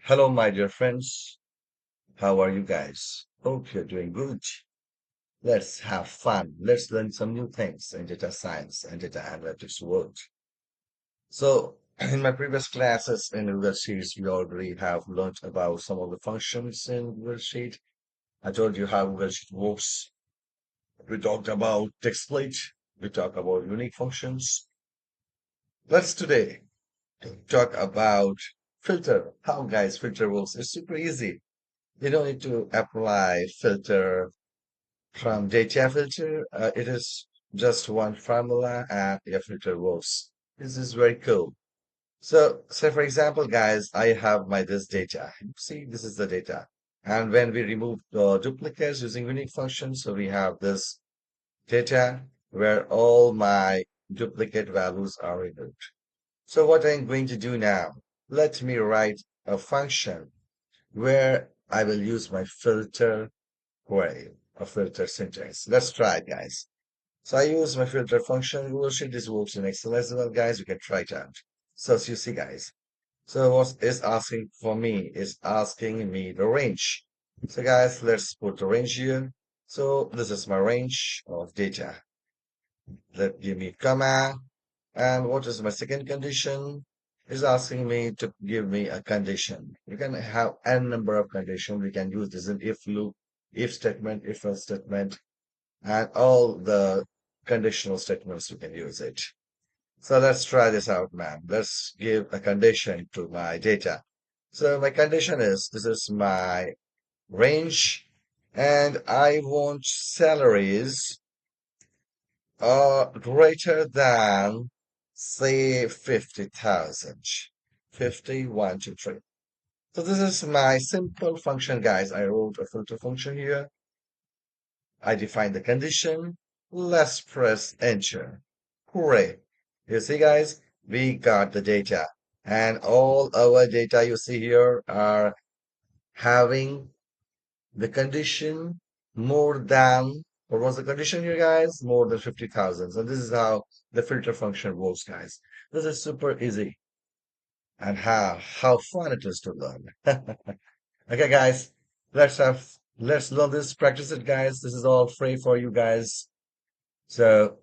Hello, my dear friends. How are you guys? Hope you're doing good. Let's have fun. Let's learn some new things in data science and data analytics world. So, in my previous classes in Google Sheets, we already have learned about some of the functions in Google Sheet. I told you how Google Sheet works. We talked about text split. We talked about unique functions. Let's today talk about filter. How guys filter works. It's super easy. You don't need to apply filter from data filter. It is just one formula and your filter works. This is very cool. So, say for example, guys, I have my this data. See, this is the data. And when we remove the duplicates using unique functions, so we have this data where all my duplicate values are removed. So what I'm going to do now, let me write a function where I will use my filter way of filter syntax. Let's try it, guys. So I use my filter function. Google Sheet. This works in Excel as well, guys. You can try it out. So as you see, guys. So what is asking for me is asking me the range. So guys, let's put the range here. So this is my range of data. Let give me comma. And what is my second condition? Is asking me to give me a condition. You can have n number of conditions. We can use this in if loop, if statement, if else statement, and all the conditional statements we can use it. So let's try this out, man. Let's give a condition to my data. So my condition is this is my range, and I want salaries greater than say 50,000. 50, 1, 2, 3. So this is my simple function, guys. I wrote a filter function here. I define the condition. Let's press enter. Hooray. You see, guys, we got the data. And all our data you see here are having the condition more than, what was the condition here, guys? More than 50,000. So this is how the filter function works, guys. This is super easy and how fun it is to learn. Okay, guys, let's learn this, practice it, guys. This is all free for you guys. So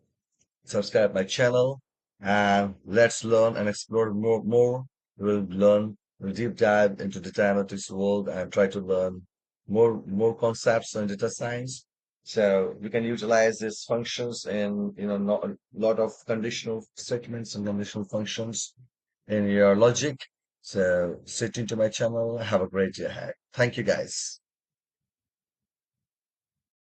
subscribe my channel and let's learn and explore more. We'll deep dive into the analytics world and try to learn more concepts on data science. So we can utilize these functions in not a lot of conditional statements and conditional functions in your logic. So stay tuned to my channel. Have a great day ahead. Thank you guys.